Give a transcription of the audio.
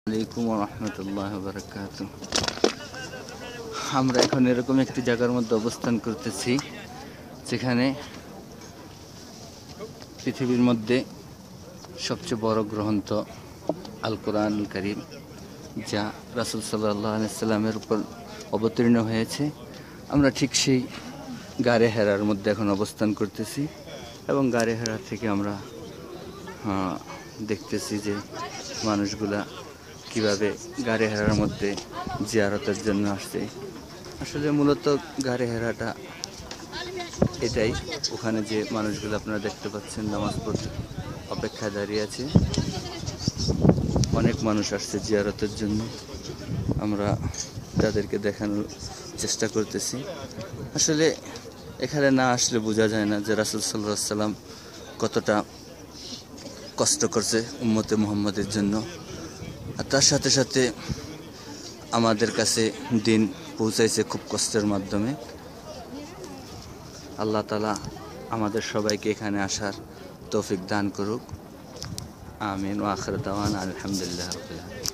আলাইকুম ওয়া রাহমাতুল্লাহি ওয়া বারাকাতুহু। আমরা এখন এরকম একটি জায়গার মধ্যে অবস্থান করতেছি যেখানে পৃথিবীর মধ্যে সবচেয়ে বড় গ্রন্থ আল কোরআনুল কারীম, যা রাসূল সাল্লাল্লাহু আলাইহি সাল্লামের উপর অবতীর্ণ হয়েছে। আমরা ঠিক সেই গারে হেরার মধ্যে এখন অবস্থান করতেছি এবং গারে হেরা থেকে আমরা দেখতেছি যে মানুষগুলা কিভাবে গারে হেরার মধ্যে জিয়ারতের জন্য আসছে। আসলে মূলত গারে হেরাটা এটাই, ওখানে যে মানুষগুলো আপনারা দেখতে পাচ্ছেন নামাজ পড়তে অপেক্ষায় দাঁড়িয়ে আছে। অনেক মানুষ আসছে জিয়ারতের জন্য, আমরা তাদেরকে দেখানোর চেষ্টা করতেছি। আসলে এখানে না আসলে বোঝা যায় না যে রাসূল সাল্লাল্লাহু আলাইহি সাল্লাম কতটা কষ্ট করছে উম্মতে মুহাম্মাদের জন্য, আর তার সাথে সাথে আমাদের কাছে দিন পৌঁছাইছে খুব কষ্টের মাধ্যমে। আল্লাহ তাআলা আমাদের সবাইকে এখানে আসার তৌফিক দান করুক। আমিন ওয়া আখির দাওয়ানা আলহামদুলিল্লাহি রাব্বিল আলামিন।